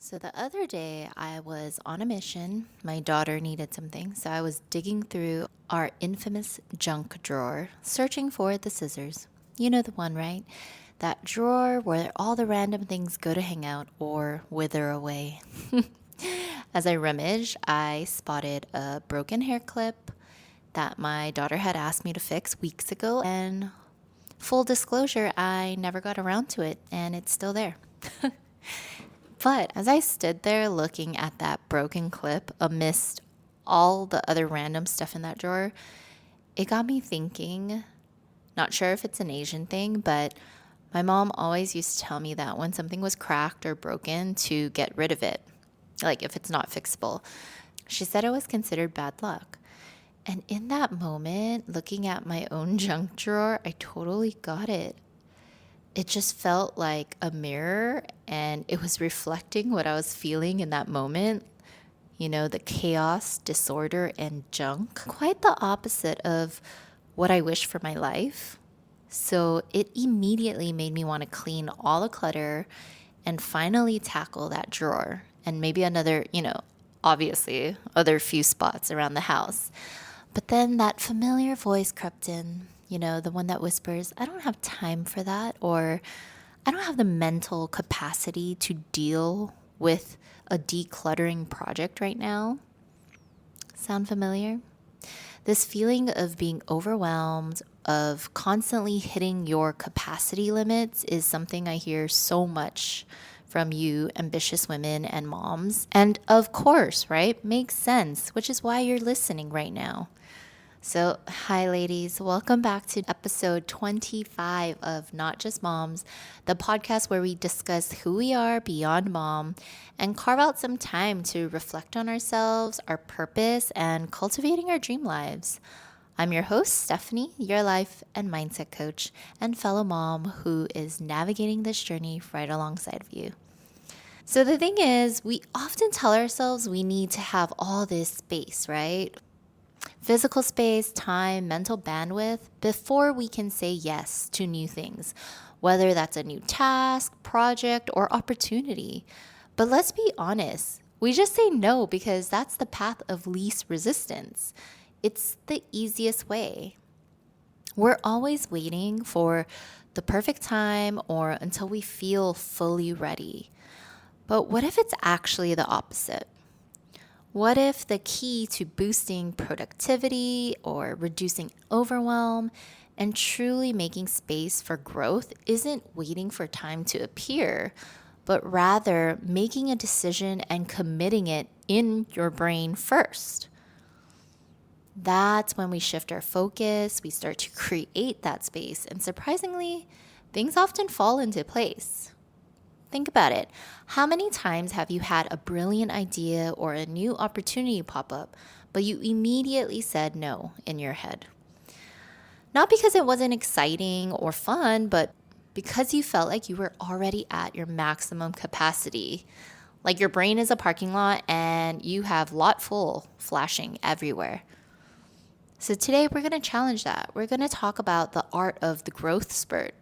So the other day, I was on a mission. My daughter needed something, so I was digging through our infamous junk drawer, searching for the scissors. You know the one, right? That drawer where all the random things go to hang out or wither away. As I rummaged, I spotted a broken hair clip that my daughter had asked me to fix weeks ago, and full disclosure, I never got around to it, and it's still there. But as I stood there looking at that broken clip amidst all the other random stuff in that drawer, it got me thinking. Not sure if it's an Asian thing, but my mom always used to tell me that when something was cracked or broken, to get rid of it, like if it's not fixable. She said it was considered bad luck. And in that moment, looking at my own junk drawer, I totally got it. It just felt like a mirror, and it was reflecting what I was feeling in that moment. You know, the chaos, disorder, and junk. Quite the opposite of what I wish for my life. So it immediately made me want to clean all the clutter and finally tackle that drawer and maybe another, obviously other few spots around the house. But then that familiar voice crept in, the one that whispers, I don't have time for that, or I don't have the mental capacity to deal with a decluttering project right now. Sound familiar? This feeling of being overwhelmed, of constantly hitting your capacity limits is something I hear so much from you ambitious women and moms. And of course, right? Makes sense, which is why you're listening right now. So, hi, ladies. Welcome back to episode 25 of Not Just Moms, the podcast where we discuss who we are beyond mom and carve out some time to reflect on ourselves, our purpose, and cultivating our dream lives. I'm your host, Stephanie, your life and mindset coach and fellow mom who is navigating this journey right alongside of you. So, the thing is, we often tell ourselves we need to have all this space, right? Physical space, time, mental bandwidth before we can say yes to new things, whether that's a new task, project, or opportunity. But let's be honest, we just say no because that's the path of least resistance. It's the easiest way. We're always waiting for the perfect time or until we feel fully ready. But what if it's actually the opposite? What if the key to boosting productivity or reducing overwhelm and truly making space for growth isn't waiting for time to appear, but rather making a decision and committing it in your brain first? That's when we shift our focus, we start to create that space, and surprisingly, things often fall into place. Think about it. How many times have you had a brilliant idea or a new opportunity pop up, but you immediately said no in your head? Not because it wasn't exciting or fun, but because you felt like you were already at your maximum capacity. Like your brain is a parking lot and you have lot full flashing everywhere. So today we're going to challenge that. We're going to talk about the art of the growth spurt.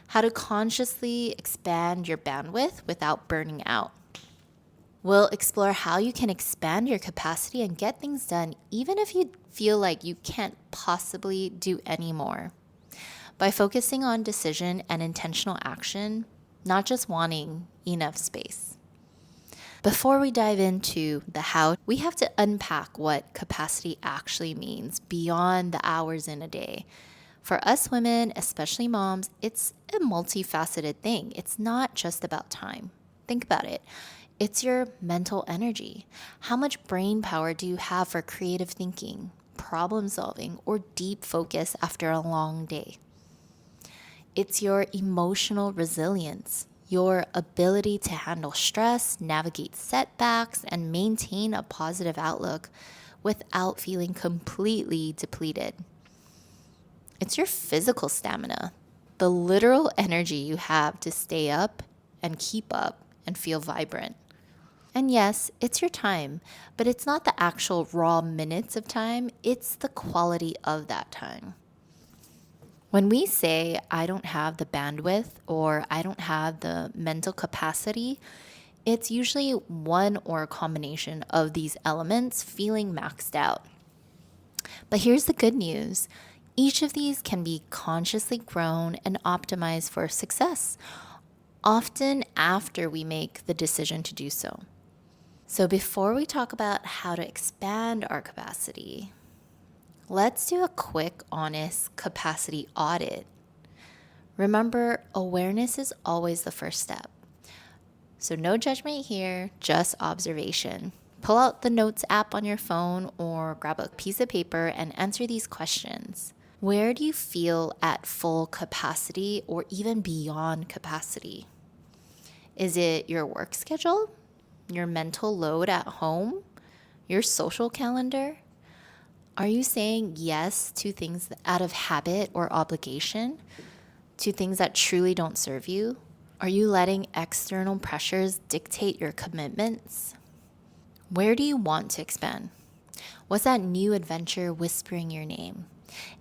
How to consciously expand your bandwidth without burning out. We'll explore how you can expand your capacity and get things done even if you feel like you can't possibly do any more. By focusing on decision and intentional action, not just wanting enough space. Before we dive into the how, we have to unpack what capacity actually means beyond the hours in a day. For us women, especially moms, it's a multifaceted thing. It's not just about time. Think about it. It's your mental energy. How much brain power do you have for creative thinking, problem solving, or deep focus after a long day? It's your emotional resilience, your ability to handle stress, navigate setbacks, and maintain a positive outlook without feeling completely depleted. It's your physical stamina, the literal energy you have to stay up and keep up and feel vibrant. And yes, it's your time, but it's not the actual raw minutes of time, it's the quality of that time. When we say, I don't have the bandwidth or I don't have the mental capacity, It's usually one or a combination of these elements feeling maxed out. But here's the good news. Each of these can be consciously grown and optimized for success, often after we make the decision to do so. So before we talk about how to expand our capacity, let's do a quick, honest capacity audit. Remember, awareness is always the first step. So no judgment here, just observation. Pull out the Notes app on your phone or grab a piece of paper and answer these questions. Where do you feel at full capacity or even beyond capacity? Is it your work schedule, your mental load at home, your social calendar? Are you saying yes to things out of habit or obligation, to things that truly don't serve you? Are you letting external pressures dictate your commitments? Where do you want to expand? What's that new adventure whispering your name?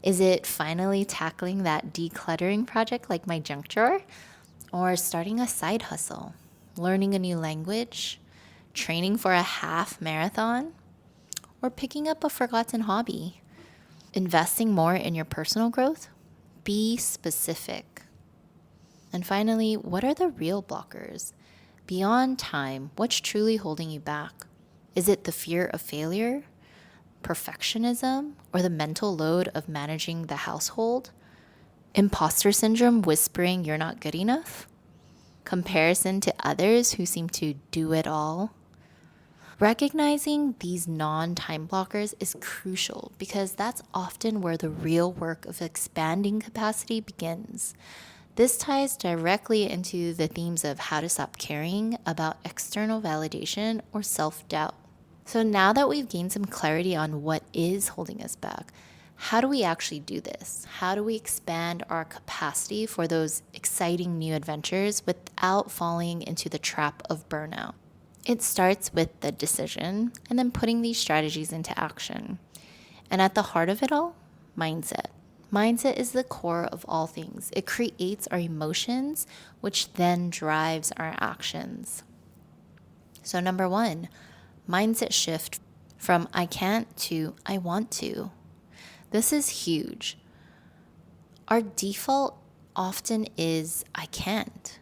Is it finally tackling that decluttering project like my junk drawer? Or starting a side hustle? Learning a new language? Training for a half marathon? Or picking up a forgotten hobby? Investing more in your personal growth? Be specific. And finally, what are the real blockers? Beyond time, what's truly holding you back? Is it the fear of failure, perfectionism, or the mental load of managing the household? Imposter syndrome whispering you're not good enough? Comparison to others who seem to do it all? Recognizing these non-time blockers is crucial because that's often where the real work of expanding capacity begins. This ties directly into the themes of how to stop caring about external validation or self-doubt. So now that we've gained some clarity on what is holding us back, how do we actually do this? How do we expand our capacity for those exciting new adventures without falling into the trap of burnout? It starts with the decision and then putting these strategies into action. And at the heart of it all, mindset. Mindset is the core of all things. It creates our emotions, which then drives our actions. So number one, mindset shift from I can't to I want to. This is huge. Our default often is I can't.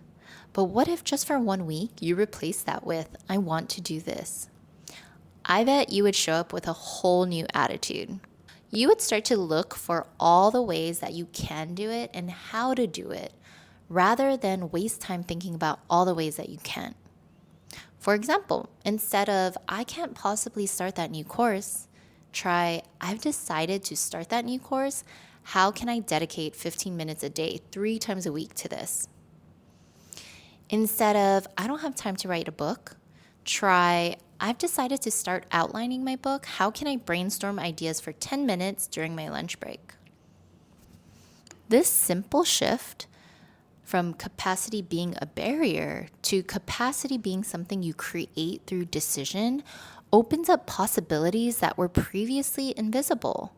But what if just for 1 week you replace that with I want to do this? I bet you would show up with a whole new attitude. You would start to look for all the ways that you can do it and how to do it, rather than waste time thinking about all the ways that you can't. For example, instead of I can't possibly start that new course, try I've decided to start that new course. How can I dedicate 15 minutes a day, 3 times a week to this? Instead of I don't have time to write a book, try I've decided to start outlining my book. How can I brainstorm ideas for 10 minutes during my lunch break? This simple shift from capacity being a barrier to capacity being something you create through decision opens up possibilities that were previously invisible.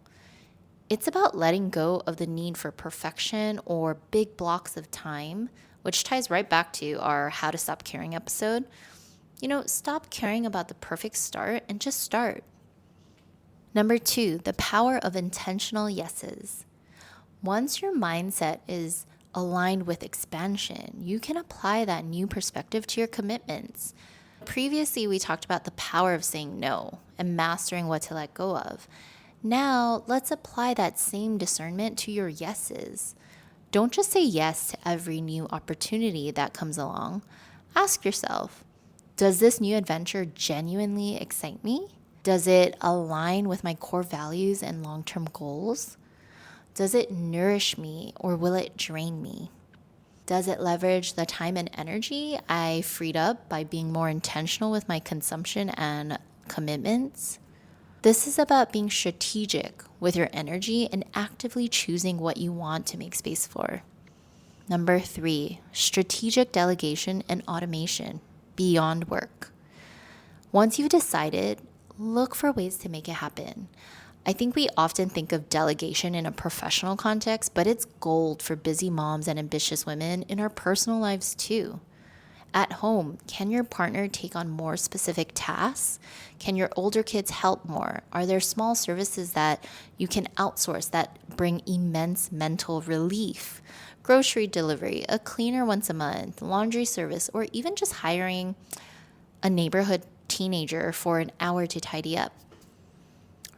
It's about letting go of the need for perfection or big blocks of time, which ties right back to our How to Stop Caring episode. Stop caring about the perfect start and just start. Number 2, the power of intentional yeses. Once your mindset is aligned with expansion, you can apply that new perspective to your commitments. Previously, we talked about the power of saying no and mastering what to let go of. Now, let's apply that same discernment to your yeses. Don't just say yes to every new opportunity that comes along. Ask yourself, does this new adventure genuinely excite me? Does it align with my core values and long-term goals? Does it nourish me or will it drain me? Does it leverage the time and energy I freed up by being more intentional with my consumption and commitments? This is about being strategic with your energy and actively choosing what you want to make space for. Number 3, strategic delegation and automation beyond work. Once you've decided, look for ways to make it happen. I think we often think of delegation in a professional context, but it's gold for busy moms and ambitious women in our personal lives too. At home, can your partner take on more specific tasks? Can your older kids help more? Are there small services that you can outsource that bring immense mental relief? Grocery delivery, a cleaner once a month, laundry service, or even just hiring a neighborhood teenager for an hour to tidy up.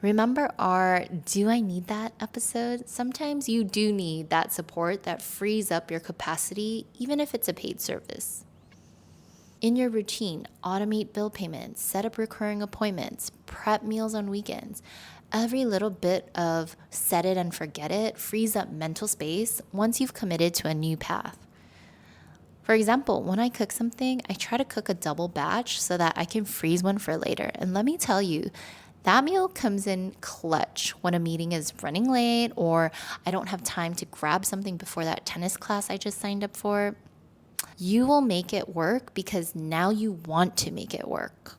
Remember our Do I Need That episode? Sometimes you do need that support that frees up your capacity, even if it's a paid service. In your routine, automate bill payments, set up recurring appointments, prep meals on weekends. Every little bit of set it and forget it frees up mental space once you've committed to a new path. For example, when I cook something, I try to cook a double batch so that I can freeze one for later. And let me tell you, that meal comes in clutch when a meeting is running late or I don't have time to grab something before that tennis class I just signed up for. You will make it work because now you want to make it work.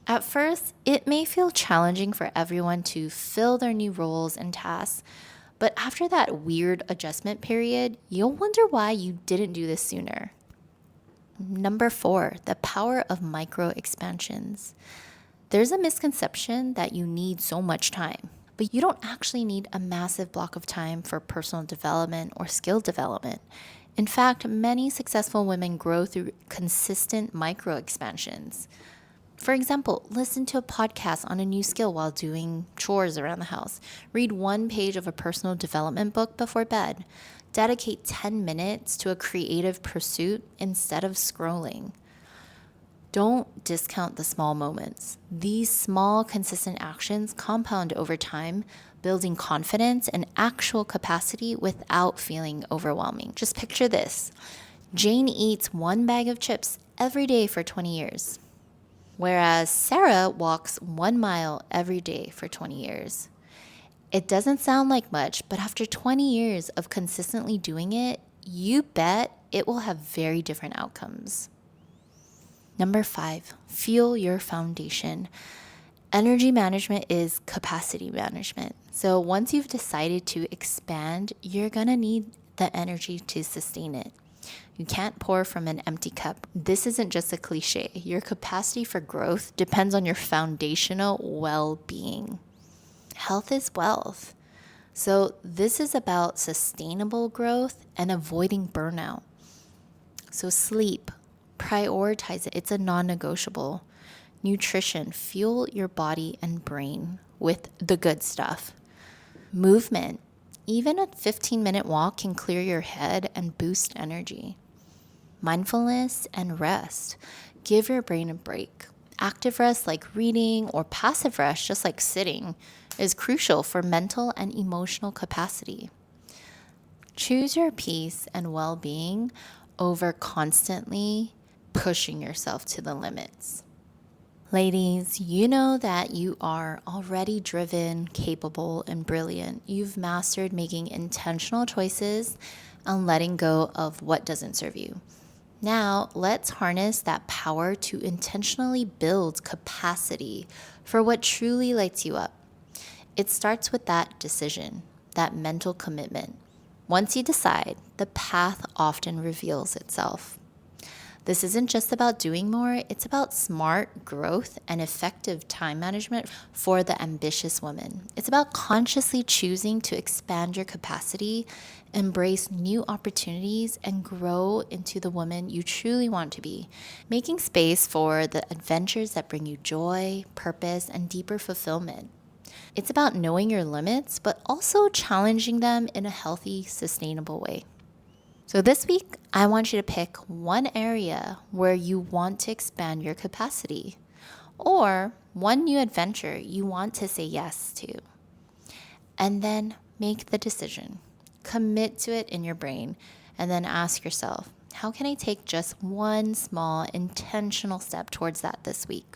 At first, it may feel challenging for everyone to fill their new roles and tasks, but after that weird adjustment period, you'll wonder why you didn't do this sooner. Number 4, the power of micro expansions. There's a misconception that you need so much time, but you don't actually need a massive block of time for personal development or skill development. In fact, many successful women grow through consistent micro expansions. For example, listen to a podcast on a new skill while doing chores around the house. Read one page of a personal development book before bed. Dedicate 10 minutes to a creative pursuit instead of scrolling. Don't discount the small moments. These small, consistent actions compound over time, building confidence and actual capacity without feeling overwhelming. Just picture this. Jane eats one bag of chips every day for 20 years, whereas Sarah walks 1 mile every day for 20 years. It doesn't sound like much, but after 20 years of consistently doing it, you bet it will have very different outcomes. Number 5, fuel your foundation. Energy management is capacity management. So once you've decided to expand, you're going to need the energy to sustain it. You can't pour from an empty cup. This isn't just a cliche. Your capacity for growth depends on your foundational well-being. Health is wealth. So this is about sustainable growth and avoiding burnout. So sleep, prioritize it. It's a non-negotiable. Nutrition, fuel your body and brain with the good stuff. Movement, even a 15-minute walk can clear your head and boost energy. Mindfulness and rest, give your brain a break. Active rest like reading or passive rest just like sitting is crucial for mental and emotional capacity. Choose your peace and well-being over constantly pushing yourself to the limits. Ladies, you know that you are already driven, capable, and brilliant. You've mastered making intentional choices and letting go of what doesn't serve you. Now, let's harness that power to intentionally build capacity for what truly lights you up. It starts with that decision, that mental commitment. Once you decide, the path often reveals itself. This isn't just about doing more, it's about smart growth and effective time management for the ambitious woman. It's about consciously choosing to expand your capacity, embrace new opportunities, and grow into the woman you truly want to be, making space for the adventures that bring you joy, purpose, and deeper fulfillment. It's about knowing your limits, but also challenging them in a healthy, sustainable way. So this week, I want you to pick one area where you want to expand your capacity or one new adventure you want to say yes to. And then make the decision. Commit to it in your brain and then ask yourself, how can I take just one small intentional step towards that this week?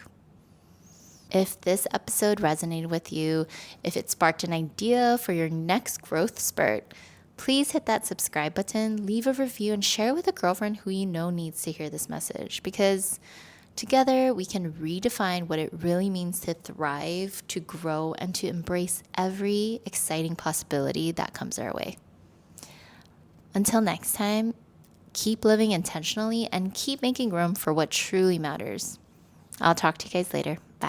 If this episode resonated with you, if it sparked an idea for your next growth spurt, please hit that subscribe button, leave a review, and share with a girlfriend who you know needs to hear this message, because together we can redefine what it really means to thrive, to grow, and to embrace every exciting possibility that comes our way. Until next time, keep living intentionally, and keep making room for what truly matters. I'll talk to you guys later. Bye.